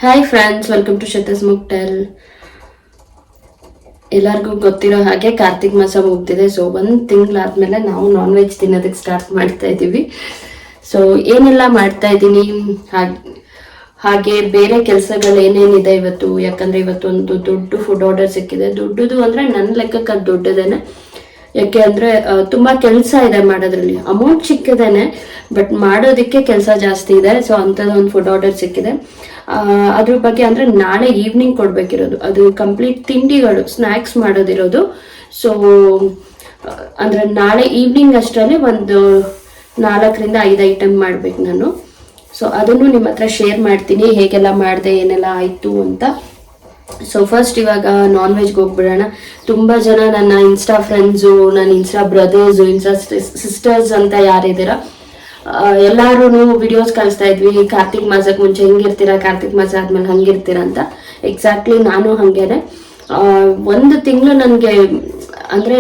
Hi friends, welcome to Shweta's ಮುಕ್ಟೆಲ್. ಎಲ್ಲರಿಗೂ ಗೊತ್ತಿರೋ ಹಾಗೆ ಕಾರ್ತಿಕ್ ಮಾಸ ಮುಗ್ದಿದೆ. ಸೊ ಒಂದು ತಿಂಗಳಾದ್ಮೇಲೆ ನಾವು ನಾನ್ ವೆಜ್ ತಿನ್ನೋದಕ್ಕೆ ಸ್ಟಾರ್ಟ್ ಮಾಡ್ತಾ ಇದ್ದೀವಿ. ಸೊ ಏನೆಲ್ಲ ಮಾಡ್ತಾ ಇದ್ದೀನಿ, ಹಾಗೆ ಬೇರೆ ಕೆಲಸಗಳು ಏನೇನಿದೆ ಇವತ್ತು. ಯಾಕಂದ್ರೆ ಇವತ್ತು ಒಂದು ದೊಡ್ಡ ಫುಡ್ ಆರ್ಡರ್ ಸಿಕ್ಕಿದೆ. ದೊಡ್ಡದು ಅಂದ್ರೆ ನನ್ನ ಲೆಕ್ಕಕ್ಕೆ ಅದು ದೊಡ್ಡದೇನೆ. ಯಾಕೆ ಅಂದ್ರೆ ತುಂಬಾ ಕೆಲಸ ಇದೆ ಮಾಡೋದ್ರಲ್ಲಿ. ಅಮೌಂಟ್ ಚಿಕ್ಕದೇನೆ, ಬಟ್ ಮಾಡೋದಕ್ಕೆ ಕೆಲಸ ಜಾಸ್ತಿ ಇದೆ. ಸೊ ಅಂಥದ್ದು ಒಂದು ಫುಡ್ ಆರ್ಡರ್ ಸಿಕ್ಕಿದೆ. ಅದ್ರ ಬಗ್ಗೆ ಅಂದ್ರೆ ನಾಳೆ ಈವ್ನಿಂಗ್ ಕೊಡ್ಬೇಕಿರೋದು. ಅದು ಕಂಪ್ಲೀಟ್ ತಿಂಡಿಗಳು, ಸ್ನ್ಯಾಕ್ಸ್ ಮಾಡೋದಿರೋದು. ಸೊ ಅಂದ್ರೆ ನಾಳೆ ಈವ್ನಿಂಗ್ ಅಷ್ಟರಲ್ಲಿ ಒಂದು 4-5 ಐಟಮ್ ಮಾಡ್ಬೇಕು ನಾನು. ಸೊ ಅದನ್ನು ನಿಮ್ಮ ಹತ್ರ ಶೇರ್ ಮಾಡ್ತೀನಿ, ಹೇಗೆಲ್ಲ ಮಾಡಿದೆ, ಏನೆಲ್ಲ ಆಯ್ತು ಅಂತ. ಸೊ ಫಸ್ಟ್ ಇವಾಗ ನಾನ್ ವೆಜ್ಗೆ ಹೋಗ್ಬಿಡೋಣ. ತುಂಬ ಜನ ನನ್ನ ಇನ್ಸ್ಟಾ ಫ್ರೆಂಡ್ಸು, ನನ್ನ ಇನ್ಸ್ಟಾ ಬ್ರದರ್ಸು, ಇನ್ಸ್ಟಾ ಸಿಸ್ಟರ್ಸ್ ಅಂತ ಯಾರಿದ್ದೀರ ಎಲ್ಲಾರು ವಿಡಿಯೋಸ್ ಕಳಿಸ್ತಾ ಇದ್ವಿ. ಕಾರ್ತಿಕ್ ಮಾಸಕ್ಕೆ ಮುಂಚೆ ಹೆಂಗಿರ್ತೀರಾ, ಕಾರ್ತಿಕ್ ಮಾಸ ಆದ್ಮೇಲೆ ಹಂಗಿರ್ತೀರಾ ಅಂತ. ಎಕ್ಸಾಕ್ಟ್ಲಿ ನಾನು ಹಂಗೇನೆ. ಒಂದು ತಿಂಗಳು ನನಗೆ ಅಂದ್ರೆ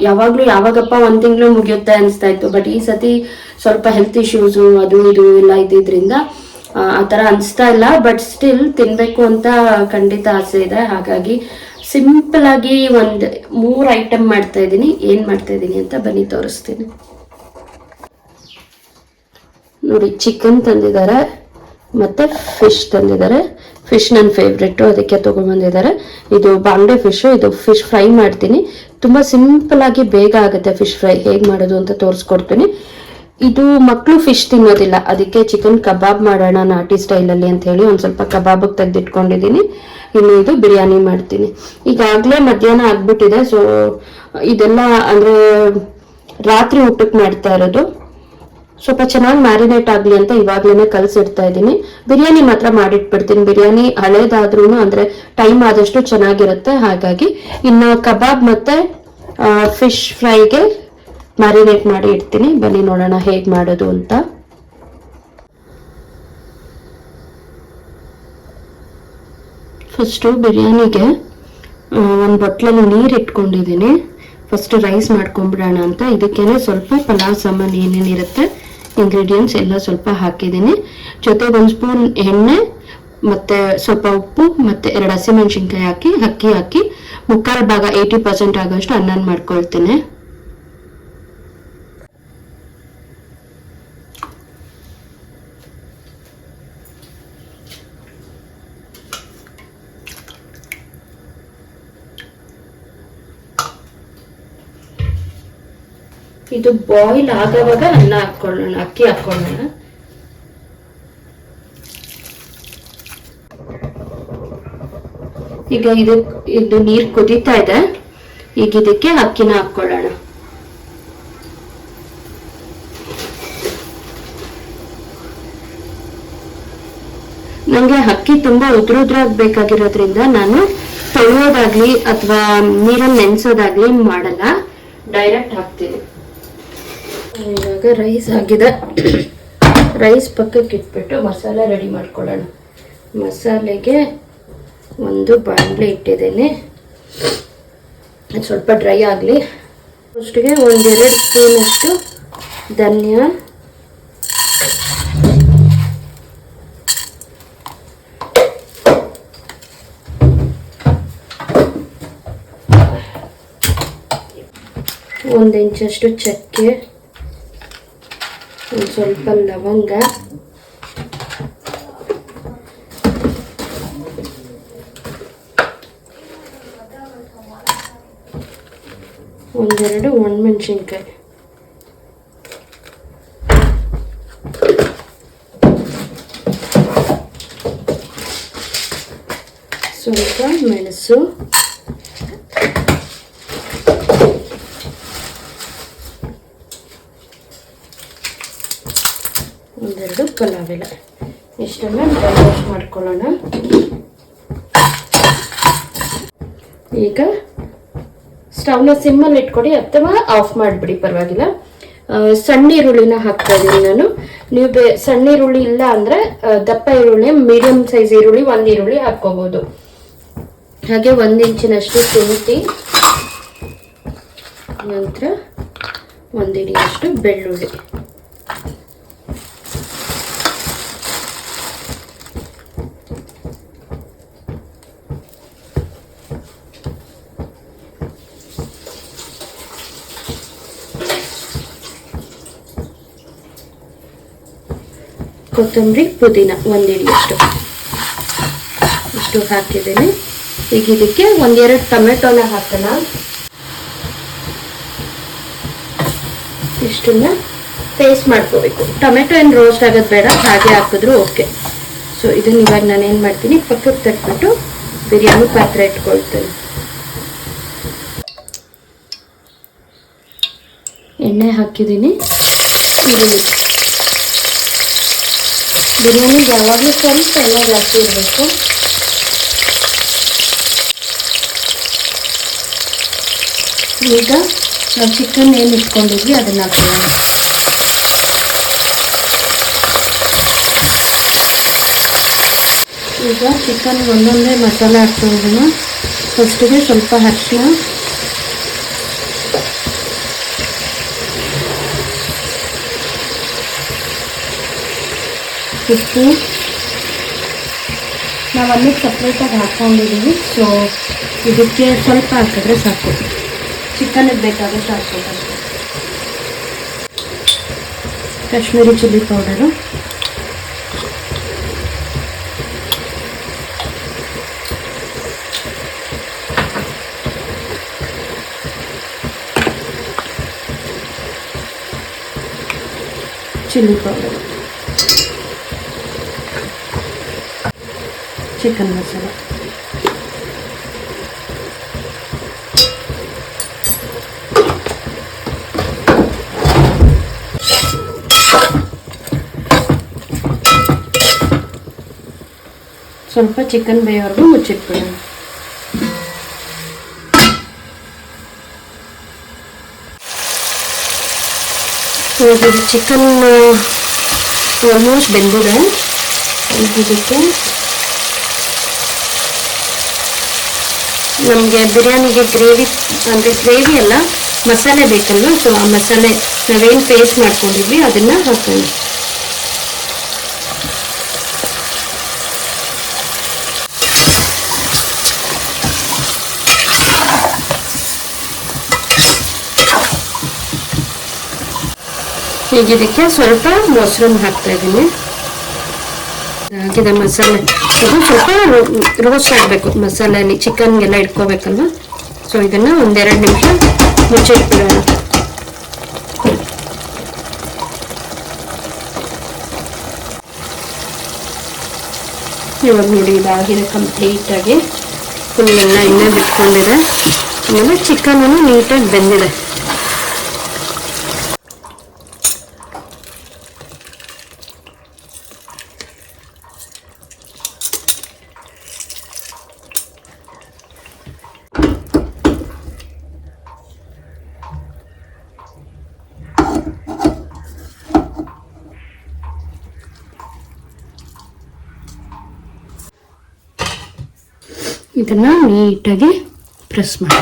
ಯಾವಾಗ್ಲೂ ಯಾವಾಗಪ್ಪ ಒಂದು ತಿಂಗಳು ಮುಗಿಯುತ್ತೆ ಅನಿಸ್ತಾ ಇತ್ತು. ಬಟ್ ಈ ಸತಿ ಸ್ವಲ್ಪ ಹೆಲ್ತ್ ಇಶ್ಯೂಸು ಅದು ಇದು ಎಲ್ಲ ಇದ್ದಿದ್ರಿಂದ ಆ ಥರ ಅನಿಸ್ತಾ ಇಲ್ಲ. ಬಟ್ ಸ್ಟಿಲ್ ತಿನ್ಬೇಕು ಅಂತ ಖಂಡಿತ ಆಸೆ ಇದೆ. ಹಾಗಾಗಿ ಸಿಂಪಲ್ ಆಗಿ ಒಂದು 3 ಐಟಮ್ ಮಾಡ್ತಾ ಇದ್ದೀನಿ. ಏನು ಮಾಡ್ತಾ ಇದ್ದೀನಿ ಅಂತ ಬನ್ನಿ ತೋರಿಸ್ತೀನಿ. ನೋಡಿ, ಚಿಕನ್ ತಂದಿದ್ದಾರೆ ಮತ್ತೆ ಫಿಶ್ ತಂದಿದ್ದಾರೆ. ಫಿಶ್ ನನ್ನ ಫೇವ್ರೆಟ್, ಅದಕ್ಕೆ ತಗೊಂಡ್ಬಂದಿದ್ದಾರೆ. ಇದು ಬಾಂಗ್ಡೆ ಫಿಶು. ಇದು ಫಿಶ್ ಫ್ರೈ ಮಾಡ್ತೀನಿ. ತುಂಬಾ ಸಿಂಪಲ್ ಆಗಿ ಬೇಗ ಆಗುತ್ತೆ ಫಿಶ್ ಫ್ರೈ. ಹೇಗೆ ಮಾಡೋದು ಅಂತ ತೋರಿಸ್ಕೊಡ್ತೀನಿ. ಇದು ಮಕ್ಕಳು ಫಿಶ್ ತಿನ್ನೋದಿಲ್ಲ, ಅದಕ್ಕೆ ಚಿಕನ್ ಕಬಾಬ್ ಮಾಡೋಣ ನಾಟಿ ಸ್ಟೈಲಲ್ಲಿ ಅಂತ ಹೇಳಿ ಒಂದು ಸ್ವಲ್ಪ ಕಬಾಬಿಗೆ ತೆಗೆದಿಟ್ಕೊಂಡಿದ್ದೀನಿ. ಇನ್ನು ಇದು ಬಿರಿಯಾನಿ ಮಾಡ್ತೀನಿ. ಈಗಾಗಲೇ ಮಧ್ಯಾಹ್ನ ಆಗ್ಬಿಟ್ಟಿದೆ. ಸೊ ಇದೆಲ್ಲ ಅಂದ್ರೆ ರಾತ್ರಿ ಊಟಕ್ಕೆ ಮಾಡ್ತಾ ಇರೋದು. ಸ್ವಲ್ಪ ಚೆನ್ನಾಗಿ ಮ್ಯಾರಿನೇಟ್ ಆಗಲಿ ಅಂತ ಇವಾಗ್ಲೇ ಕಲಸಿಡ್ತಾ ಇದ್ದೀನಿ. ಬಿರಿಯಾನಿ ಮಾತ್ರ ಮಾಡಿಟ್ಬಿಡ್ತೀನಿ. ಬಿರಿಯಾನಿ ಹಳೇದಾದ್ರೂ ಅಂದ್ರೆ ಟೈಮ್ ಆದಷ್ಟು ಚೆನ್ನಾಗಿರುತ್ತೆ. ಹಾಗಾಗಿ ಇನ್ನು ಕಬಾಬ್ ಮತ್ತೆ ಫಿಶ್ ಫ್ರೈಗೆ ಮ್ಯಾರಿನೇಟ್ ಮಾಡಿ ಇಡ್ತೀನಿ. ಬನ್ನಿ ನೋಡೋಣ ಹೇಗೆ ಮಾಡೋದು ಅಂತ. ಫಸ್ಟು ಬಿರಿಯಾನಿಗೆ ಒಂದು ಬಟ್ಲಲ್ಲಿ ನೀರು ಇಟ್ಕೊಂಡಿದ್ದೀನಿ. ಫಸ್ಟ್ ರೈಸ್ ಮಾಡ್ಕೊಂಡ್ಬಿಡೋಣ ಅಂತ. ಇದಕ್ಕೇನೆ ಸ್ವಲ್ಪ ಪಲಾವ್ ಸಾಮಾನು ಏನೇನಿರುತ್ತೆ ಇಂಗ್ರೀಡಿಯೆಂಟ್ಸ್ ಎಲ್ಲ ಸ್ವಲ್ಪ ಹಾಕಿದ್ದೀನಿ. ಜೊತೆಗೆ 1 ಸ್ಪೂನ್ ಎಣ್ಣೆ ಮತ್ತೆ ಸ್ವಲ್ಪ ಉಪ್ಪು ಮತ್ತೆ 2 ಹಸಿಮೆಣಸಿನ್ಕಾಯಿ ಹಾಕಿ ಅಕ್ಕಿ ಹಾಕಿ 3/4 ಭಾಗ 80% ಆಗೋಷ್ಟು ಅನ್ನ ಮಾಡ್ಕೊಳ್ತೀನಿ. ಇದು ಬಾಯ್ಲ್ ಆಗೋವಾಗ ಅನ್ನ ಹಾಕೊಳ್ಳೋಣ, ಅಕ್ಕಿ ಹಾಕೊಳ್ಳೋಣ. ಈಗ ಇದು ನೀರು ಕುದೀತಾ ಇದೆ. ಈಗ ಇದಕ್ಕೆ ಅಕ್ಕಿನ ಹಾಕೊಳ್ಳೋಣ. ನಂಗೆ ಅಕ್ಕಿ ತುಂಬಾ ಉದ್ರಾಗಿ ಬೇಕಾಗಿರೋದ್ರಿಂದ ನಾನು ತೊಳೆಯೋದಾಗ್ಲಿ ಅಥವಾ ನೀರಲ್ಲಿ ನೆನೆಸೋದಾಗ್ಲಿ ಮಾಡಲ್ಲ, ಡೈರೆಕ್ಟ್ ಹಾಕ್ತೀನಿ. ಇವಾಗ ರೈಸ್ ಆಗಿದೆ. ರೈಸ್ ಪಕ್ಕಕ್ಕೆ ಇಟ್ಬಿಟ್ಟು ಮಸಾಲೆ ರೆಡಿ ಮಾಡ್ಕೊಳ್ಳೋಣ. ಮಸಾಲೆಗೆ ಒಂದು ಬಾಣಲೆ ಇಟ್ಟಿದ್ದೀನಿ. ಸ್ವಲ್ಪ ಡ್ರೈ ಆಗಲಿ. ಅಷ್ಟಿಗೆ 1-2 ಸ್ಪೂನಷ್ಟು ಧನಿಯಾ, ಒಂದು ಇಂಚಷ್ಟು ಚಕ್ಕೆ, ಒಂದು ಸ್ವಲ್ಪ ಲವಂಗ, ಒಂದೆರಡು ಒಣಮೆಣಸಿನ್ಕಾಯಿ, ಸ್ವಲ್ಪ ಮೆಣಸು, ಒಂದೆರಡು ಪಲಾವ್ ಎಲೆ. ಇಷ್ಟನ್ನು ಡ್ರೈ ವಾಶ್ ಮಾಡ್ಕೊಳ್ಳೋಣ. ಈಗ ಸ್ಟವ್ನ ಸಿಮ್ಮಲ್ಲಿ ಇಟ್ಕೊಡಿ ಅಥವಾ ಆಫ್ ಮಾಡಿಬಿಡಿ, ಪರವಾಗಿಲ್ಲ. ಸಣ್ಣ ಈರುಳ್ಳಿನ ಹಾಕ್ತಾ ಇದ್ದೀನಿ ನಾನು. ನೀವು ಸಣ್ಣ ಈರುಳ್ಳಿ ಇಲ್ಲ ಅಂದ್ರೆ ದಪ್ಪ ಈರುಳ್ಳಿ, ಮೀಡಿಯಂ ಸೈಜ್ ಈರುಳ್ಳಿ 1 ಈರುಳ್ಳಿ ಹಾಕ್ಕೋಬಹುದು. ಹಾಗೆ 1 ಇಂಚಿನಷ್ಟು ಶುಂಠಿ, ನಂತರ 1 ಹಿಡಿಯಷ್ಟು ಬೆಳ್ಳುಳ್ಳಿ. ಕೊತ್ತಂಬರಿ ಪುದೀನ 1 ಹಿಡಿಯಷ್ಟು ಇಷ್ಟು ಹಾಕಿದ್ದೇನೆ. ಈಗ ಇದಕ್ಕೆ 1-2 ಟೊಮೆಟೊನ ಹಾಕೋಣ. ಇಷ್ಟನ್ನ ಪೇಸ್ಟ್ ಮಾಡ್ಕೋಬೇಕು. ಟೊಮೆಟೊ ಏನು ರೋಸ್ಟ್ ಆಗೋದು ಬೇಡ, ಹಾಗೆ ಹಾಕಿದ್ರು ಓಕೆ. ಸೊ ಇದನ್ನ ಇವಾಗ ನಾನೇನು ಮಾಡ್ತೀನಿ, ಪಕ್ಕಕ್ಕೆ ತಟ್ಬಿಟ್ಟು ಬಿರಿಯಾನಿ ಪಾತ್ರೆ ಇಟ್ಕೊಳ್ತೇನೆ. ಎಣ್ಣೆ ಹಾಕಿದ್ದೀನಿ. ಬಿರಿಯಾನಿಗೆ ಯಾವಾಗಲೂ ಸ್ವಲ್ಪ ಎಣ್ಣೆ ಜಾಸ್ತಿ ಇರಬೇಕು. ಈಗ ನಾವು ಚಿಕನ್ ಏನು ಇಟ್ಕೊಂಡಿದ್ವಿ ಅದನ್ನು ಹಾಕೋಣ. ಈಗ ಚಿಕನ್ ಒಂದೊಂದೇ ಮಸಾಲೆ ಹಾಕ್ಕೊಳ್ಳೋಣ. ಫಸ್ಟಿಗೆ ಸ್ವಲ್ಪ ಅರಿಶಿನ, ಉಪ್ಪು ನಾವು ಅಲ್ಲಿ ಸಪ್ರೇಟಾಗಿ ಹಾಕ್ಕೊಂಡಿದ್ದೀವಿ. ಸೊ ಇದಕ್ಕೆ ಸ್ವಲ್ಪ ಹಾಕಿದ್ರೆ ಸಾಕು, ಚಿಕನ್ಗೆ ಬೇಕಾದಷ್ಟು ಹಾಕ್ಬೇಕು. Kashmiri chilli powder, chilli powder, chicken masala, ಸ್ವಲ್ಪ ಚಿಕನ್ ಬೇಯೋವರೆಗೂ ಮುಚ್ಚಿಟ್ಬಿಡೋಣ. ಚಿಕನ್ ಆಲ್ಮೋಸ್ಟ್ ಬೆಂದಿದೆ. ಇದಕ್ಕೆ ನಮಗೆ ಬಿರಿಯಾನಿಗೆ ಗ್ರೇವಿ ಅಲ್ಲ ಮಸಾಲೆ ಬೇಕಲ್ವ. ಸೊ ಆ ಮಸಾಲೆ ನಾವೇನು ಪೇಸ್ಟ್ ಮಾಡ್ಕೊಂಡಿದ್ವಿ ಅದನ್ನು ಹಾಕೋಣ. ಈಗ ಇದಕ್ಕೆ ಸ್ವಲ್ಪ ಮೊಸರನ್ನು ಹಾಕ್ತಾ ಇದ್ದೀನಿ. ಹಾಕಿದ ಮಸಾಲೆ ಇದು ಸ್ವಲ್ಪ ರೋಸ್ಟ್ ಆಗಬೇಕು, ಮಸಾಲೆಯಲ್ಲಿ ಚಿಕನ್ಗೆಲ್ಲ ಇಟ್ಕೋಬೇಕಲ್ವ. ಸೊ ಇದನ್ನು 1-2 ನಿಮಿಷ ಮುಚ್ಚಿಟ್ಬಿಡೋಣ. ಇವಾಗ ನೋಡಿ ಇದಾಗಿದೆ ಕಂಪ್ಲೀಟಾಗಿ. ಫುಲ್ ಎಲ್ಲ ಎಣ್ಣೆ ಬಿಟ್ಕೊಂಡಿದೆ. ಆಮೇಲೆ ಚಿಕನನ್ನು ನೀಟಾಗಿ ಬೆಂದಿದೆ. ಇದನ್ನ ನೀಟಾಗಿ ಪ್ರೆಸ್ ಮಾಡಿ,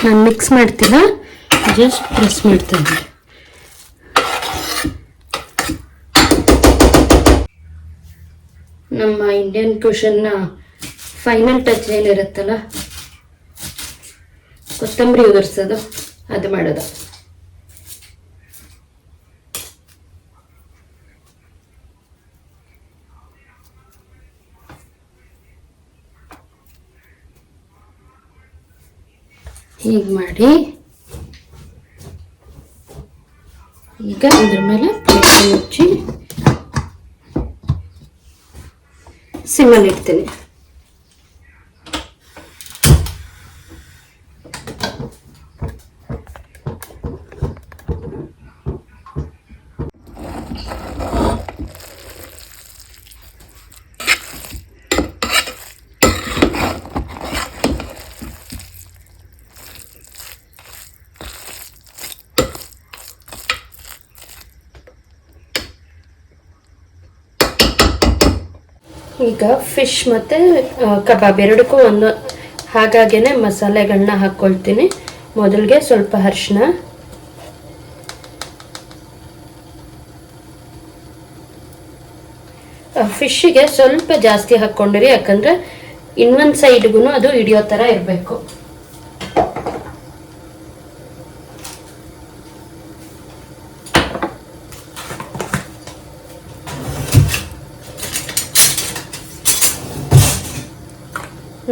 ನಾನು ಮಿಕ್ಸ್ ಮಾಡ್ತಿಲ್ಲ, ಜಸ್ಟ್ ಪ್ರೆಸ್ ಮಾಡ್ತಾ ಇದ್ದೀನಿ. ನಮ್ಮ ಇಂಡಿಯನ್ ಕ್ಯೂಷನ್ನ ಫೈನಲ್ ಟಚ್ ಏನಿರುತ್ತಲ್ಲ, ಕೊತ್ತಂಬರಿ ಉದುರಿಸೋದು, ಅದು ಮಾಡೋದು. ಹೀಗೆ ಮಾಡಿ ಈಗ ಇದ್ರ ಮೇಲೆ ಪ್ಲೇಟ್ ಮುಚ್ಚಿ ಸಿಮ್ಮಲ್ಲಿ ಇಡ್ತೀನಿ. ಈಗ ಫಿಶ್ ಮತ್ತು ಕಬಾಬ್ ಎರಡಕ್ಕೂ ಒಂದು ಹಾಗಾಗೇನೆ ಮಸಾಲೆಗಳನ್ನ ಹಾಕ್ಕೊಳ್ತೀನಿ. ಮೊದಲಿಗೆ ಸ್ವಲ್ಪ ಅರಿಶಿನ, ಫಿಶ್ಶಿಗೆ ಸ್ವಲ್ಪ ಜಾಸ್ತಿ ಹಾಕ್ಕೊಂಡಿರಿ, ಯಾಕಂದರೆ ಇನ್ನೊಂದು ಸೈಡ್ಗೂ ಅದು ಹಿಡಿಯೋ ಥರ ಇರಬೇಕು.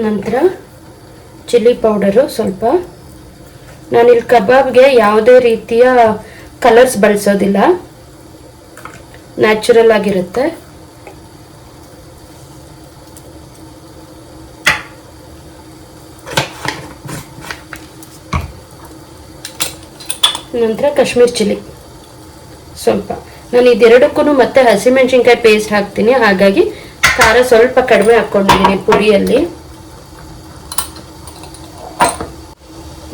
ನಂತರ ಚಿಲ್ಲಿ ಪೌಡರು ಸ್ವಲ್ಪ. ನಾನಿಲ್ಲಿ ಕಬಾಬ್ಗೆ ಯಾವುದೇ ರೀತಿಯ ಕಲರ್ಸ್ ಬಳಸೋದಿಲ್ಲ, ನ್ಯಾಚುರಲ್ ಆಗಿರುತ್ತೆ. ನಂತರ ಕಾಶ್ಮೀರ್ ಚಿಲ್ಲಿ ಸ್ವಲ್ಪ. ನಾನು ಇದೆರಡಕ್ಕೂ ಮತ್ತೆ ಹಸಿಮೆಣಸಿನ್ಕಾಯಿ ಪೇಸ್ಟ್ ಹಾಕ್ತೀನಿ, ಹಾಗಾಗಿ ಖಾರ ಸ್ವಲ್ಪ ಕಡಿಮೆ ಹಾಕ್ಕೊಂಡಿದ್ದೀನಿ ಪುಡಿಯಲ್ಲಿ.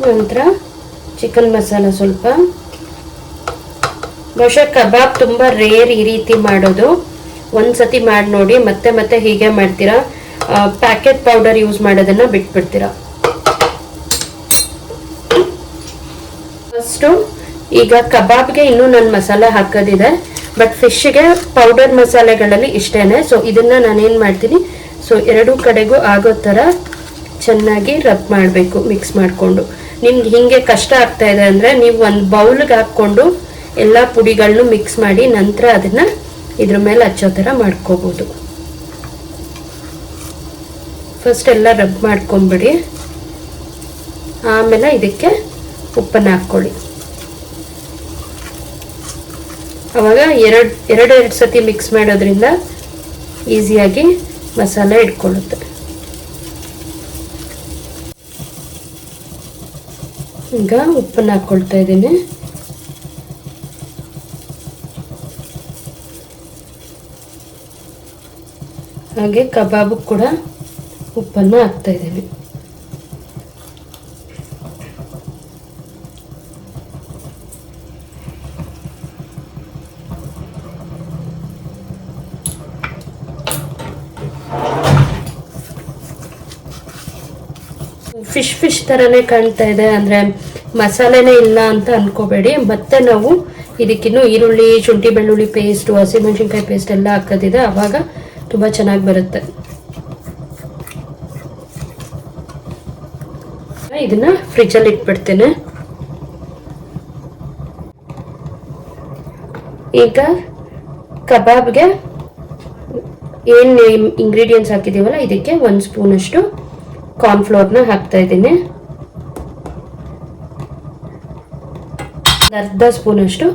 ನಂತರ ಚಿಕನ್ ಮಸಾಲ ಸ್ವಲ್ಪ. ಬಹುಶಃ ಕಬಾಬ್ ತುಂಬ ರೇರ್ ಈ ರೀತಿ ಮಾಡೋದು, ಒಂದ್ಸತಿ ಮಾಡಿ ನೋಡಿ, ಮತ್ತೆ ಮತ್ತೆ ಹೀಗೆ ಮಾಡ್ತೀರಾ, ಪ್ಯಾಕೆಟ್ ಪೌಡರ್ ಯೂಸ್ ಮಾಡೋದನ್ನ ಬಿಟ್ಬಿಡ್ತೀರಾ. ಫಸ್ಟು ಈಗ ಕಬಾಬ್ಗೆ ಇನ್ನೂ ನಾನು ಮಸಾಲೆ ಹಾಕೋದಿದೆ, ಬಟ್ ಫಿಶ್ಗೆ ಪೌಡರ್ ಮಸಾಲೆಗಳಲ್ಲಿ ಇಷ್ಟೇನೆ. ಸೊ ಇದನ್ನ ನಾನೇನು ಮಾಡ್ತೀನಿ, ಸೊ ಎರಡೂ ಕಡೆಗೂ ಆಗೋ ಥರ ಚೆನ್ನಾಗಿ ರಬ್ ಮಾಡಬೇಕು ಮಿಕ್ಸ್ ಮಾಡಿಕೊಂಡು. ನಿಮ್ಗೆ ಹಿಂಗೆ ಕಷ್ಟ ಆಗ್ತಾ ಇದೆ ಅಂದರೆ ನೀವು ಒಂದು ಬೌಲ್ಗೆ ಹಾಕ್ಕೊಂಡು ಎಲ್ಲ ಪುಡಿಗಳನ್ನು ಮಿಕ್ಸ್ ಮಾಡಿ ನಂತರ ಅದನ್ನ ಇದ್ರ ಮೇಲೆ ಹಚ್ಚೋ ಥರ ಮಾಡ್ಕೋಬೋದು. ಫಸ್ಟ್ ಎಲ್ಲ ರಬ್ ಮಾಡ್ಕೊಂಬಿಡಿ, ಆಮೇಲೆ ಇದಕ್ಕೆ ಉಪ್ಪನ್ನು ಹಾಕ್ಕೊಳ್ಳಿ. ಅವಾಗ ಎರಡು ಸತಿ ಮಿಕ್ಸ್ ಮಾಡೋದ್ರಿಂದ ಈಸಿಯಾಗಿ ಮಸಾಲೆ ಇಟ್ಕೊಳ್ಳುತ್ತೆ. ಈಗ ಉಪ್ಪನ್ನು ಹಾಕ್ಕೊಳ್ತಾ ಇದ್ದೀನಿ. ಹಾಗೆ ಕಬಾಬು ಕೂಡ ಉಪ್ಪನ್ನು ಹಾಕ್ತಾ ಇದ್ದೀನಿ. ಫಿಶ್ ಥರನೇ ಕಾಣ್ತಾ ಇದೆ ಅಂದರೆ ಮಸಾಲೆನೇ ಇಲ್ಲ ಅಂತ ಅನ್ಕೋಬೇಡಿ. ಮತ್ತೆ ನಾವು ಇದಕ್ಕಿನ್ನೂ ಈರುಳ್ಳಿ, ಶುಂಠಿ ಬೆಳ್ಳುಳ್ಳಿ ಪೇಸ್ಟು, ಹಸಿಮೆಣಸಿನ್ಕಾಯಿ ಪೇಸ್ಟ್ ಎಲ್ಲ ಹಾಕೋದಿದೆ, ಆವಾಗ ತುಂಬ ಚೆನ್ನಾಗಿ ಬರುತ್ತೆ. ಇದನ್ನ ಫ್ರಿಜ್ಜಲ್ಲಿ ಇಟ್ಬಿಡ್ತೇನೆ. ಈಗ ಕಬಾಬ್ಗೆ ಏನು ಇಂಗ್ರೀಡಿಯೆಂಟ್ಸ್ ಹಾಕಿದ್ದೀವಲ್ಲ, ಇದಕ್ಕೆ 1 ಸ್ಪೂನಷ್ಟು ಕಾರ್ನ್ಫ್ಲೋರ್ನ ಹಾಕ್ತಾ ಇದ್ದೀನಿ. ಅರ್ಧ ಸ್ಪೂನಷ್ಟು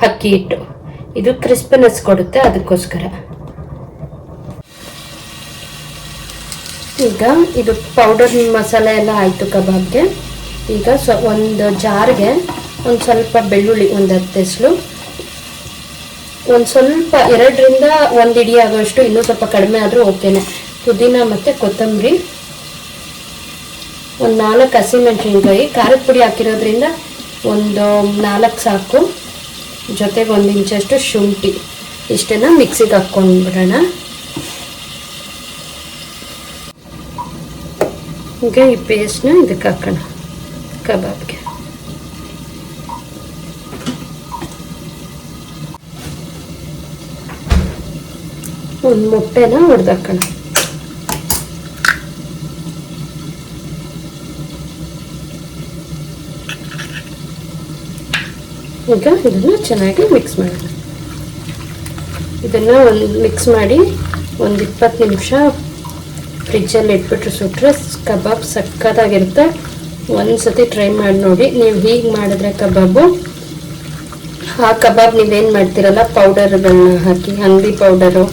ಅಕ್ಕಿ ಹಿಟ್ಟು, ಇದು ಕ್ರಿಸ್ಪಿನೆಸ್ ಕೊಡುತ್ತೆ, ಅದಕ್ಕೋಸ್ಕರ. ಈಗ ಇದು ಪೌಡರ್ ಮಸಾಲೆ ಎಲ್ಲ ಆಯಿತು ಕಬಾಬ್ಗೆ. ಈಗ ಒಂದು ಜಾರ್ಗೆ ಒಂದು ಸ್ವಲ್ಪ ಬೆಳ್ಳುಳ್ಳಿ, ಒಂದು 10 ಎಸಳು, ಒಂದು ಸ್ವಲ್ಪ 2ರಿಂದ 1 ಇಡಿ ಆಗೋಷ್ಟು, ಇನ್ನೂ ಸ್ವಲ್ಪ ಕಡಿಮೆ ಆದರೂ ಓಕೆನೆ, ಪುದೀನ ಮತ್ತು ಕೊತ್ತಂಬರಿ, ಒಂದು 4 ಹಸಿಮೆಣಸಿನ್ಕಾಯಿ, ಖಾರದ ಪುಡಿ ಹಾಕಿರೋದ್ರಿಂದ ಒಂದು 4 ಸಾಕು, ಜೊತೆಗೆ 1 ಇಂಚಷ್ಟು ಶುಂಠಿ, ಇಷ್ಟನ್ನ ಮಿಕ್ಸಿಗೆ ಹಾಕ್ಕೊಂಡ್ಬಿಡೋಣ. ಈಗ ಈ ಪೇಸ್ಟ್ನ ಇದಕ್ಕೆ ಹಾಕೋಣ ಕಬಾಬ್ಗೆ. ಒಂದು ಮೊಟ್ಟೆನ ಹೊಡೆದಾಕೋಣ. ಈಗ ಇದನ್ನು ಚೆನ್ನಾಗಿ ಮಿಕ್ಸ್ ಮಾಡೋಣ. ಇದನ್ನು ಮಿಕ್ಸ್ ಮಾಡಿ ಒಂದು 20 ನಿಮಿಷ ಫ್ರಿಜ್ಜಲ್ಲಿ ಇಟ್ಬಿಟ್ರೆ ಸುಟ್ಟರೆ ಕಬಾಬ್ ಸಕ್ಕತ್ತಾಗಿರುತ್ತೆ. ಒಂದ್ಸತಿ ಟ್ರೈ ಮಾಡಿ ನೋಡಿ. ನೀವು ಹೀಗೆ ಮಾಡಿದ್ರೆ ಕಬಾಬು, ಆ ಕಬಾಬ್ ನೀವೇನು ಮಾಡ್ತೀರಲ್ಲ ಪೌಡರ್ಗಳನ್ನ ಹಾಕಿ, ಅಂಗಡಿ ಪೌಡರು,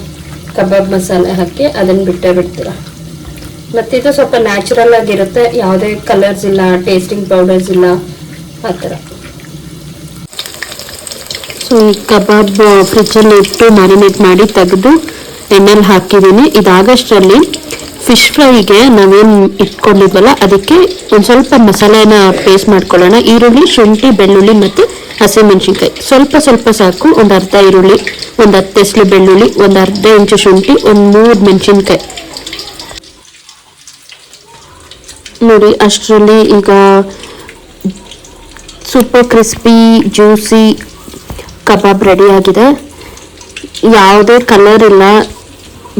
ಕಬಾಬ್ ಮಸಾಲೆ ಹಾಕಿ ಅದನ್ನು ಬಿಡ್ತೀರ. ಮತ್ತಿದು ಸ್ವಲ್ಪ ನ್ಯಾಚುರಲ್ ಆಗಿರುತ್ತೆ, ಯಾವುದೇ ಕಲರ್ಸ್ ಇಲ್ಲ, ಟೇಸ್ಟಿಂಗ್ ಪೌಡರ್ಸ್ ಇಲ್ಲ, ಆ ಥರ. ಸೊ ಈ ಕಬಾಬ್ ಫ್ರಿಜ್ಜಲ್ಲಿ ಇಟ್ಟು ಮ್ಯಾರಿನೇಟ್ ಮಾಡಿ ತೆಗೆದು ಎಣ್ಣೆಲಿ ಹಾಕಿದ್ದೀನಿ. ಇದಾಗಷ್ಟರಲ್ಲಿ ಫಿಶ್ ಫ್ರೈಗೆ ನಾವೇನು ಇಟ್ಕೊಂಡಿದ್ವಲ್ಲ ಅದಕ್ಕೆ ಒಂದು ಸ್ವಲ್ಪ ಮಸಾಲೆನ ಪೇಸ್ಟ್ ಮಾಡ್ಕೊಳ್ಳೋಣ. ಈರುಳ್ಳಿ, ಶುಂಠಿ, ಬೆಳ್ಳುಳ್ಳಿ ಮತ್ತು ಹಸಿಮೆಣಸಿನ್ಕಾಯಿ ಸ್ವಲ್ಪ ಸ್ವಲ್ಪ ಸಾಕು. ಒಂದು ಅರ್ಧ ಈರುಳ್ಳಿ, ಒಂದು 10 ಎಸಳು ಬೆಳ್ಳುಳ್ಳಿ, ಒಂದು ಅರ್ಧ ಇಂಚು ಶುಂಠಿ, ಒಂದು 3 ಮೆಣಸಿನ್ಕಾಯಿ ನೋಡಿ. ಅಷ್ಟರಲ್ಲಿ ಈಗ super crispy juicy kebab ready ಆಗಿದೆ. ಯಾವುದೇ ಕಲರ್ ಇಲ್ಲ,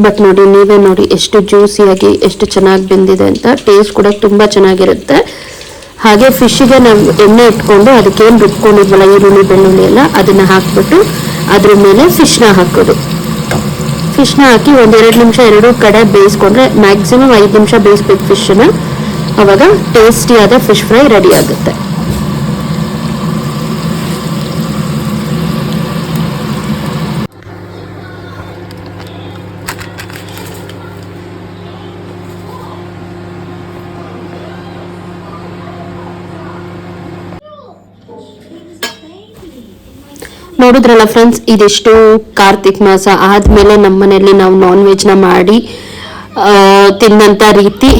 ಬಟ್ ನೋಡಿ, ನೀವೇ ನೋಡಿ ಎಷ್ಟು ಜ್ಯೂಸಿಯಾಗಿ ಎಷ್ಟು ಚೆನ್ನಾಗಿ ಬೆಂದಿದೆ ಅಂತ. ಟೇಸ್ಟ್ ಕೂಡ ತುಂಬ ಚೆನ್ನಾಗಿರುತ್ತೆ. ಹಾಗೆ ಫಿಶ್ಗೆ ನಾವು ಎಣ್ಣೆ ಇಟ್ಕೊಂಡು ಅದಕ್ಕೇನು ರುಬ್ಕೊಂಡಿದ್ವಲ್ಲ ಈರುಳ್ಳಿ ಬೆಳ್ಳುಳ್ಳಿ ಎಲ್ಲ, ಅದನ್ನು ಹಾಕ್ಬಿಟ್ಟು ಅದ್ರ ಮೇಲೆ ಫಿಶ್ನ ಹಾಕೋದು. ಫಿಶ್ನ ಹಾಕಿ 1-2 ನಿಮಿಷ ಎರಡೂ ಕಡೆ ಬೇಯಿಸ್ಕೊಂಡ್ರೆ ಮ್ಯಾಕ್ಸಿಮಮ್ 5 ನಿಮಿಷ ಬೇಯಿಸ್ಬೇಕು ಫಿಶ್ನ. ಅವಾಗ ಟೇಸ್ಟಿಯಾದ ಫಿಶ್ ಫ್ರೈ ರೆಡಿ ಆಗುತ್ತೆ. ನೋಡಿದ್ರಲ್ಲ ಫ್ರೆಂಡ್ಸ್, ಇದಿಷ್ಟು ಕಾರ್ತಿಕ್ ಮಾಸ ಆದಮೇಲೆ ನಮ್ಮ ಮನೆಯಲ್ಲಿ ನಾವು ನಾನ್ ವೆಜ್ನ ಮಾಡಿ ತಿಂದಂಥ ರೀತಿ.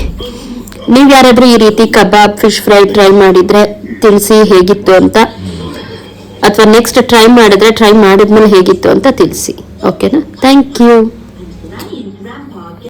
ನೀವು ಯಾರಾದರೂ ಈ ರೀತಿ ಕಬಾಬ್ ಫಿಶ್ ಫ್ರೈ ಟ್ರೈ ಮಾಡಿದರೆ ತಿಳಿಸಿ ಹೇಗಿತ್ತು ಅಂತ, ಅಥವಾ ನೆಕ್ಸ್ಟ್ ಟ್ರೈ ಮಾಡಿದ್ಮೇಲೆ ಹೇಗಿತ್ತು ಅಂತ ತಿಳಿಸಿ. ಓಕೆನಾ? Thank you.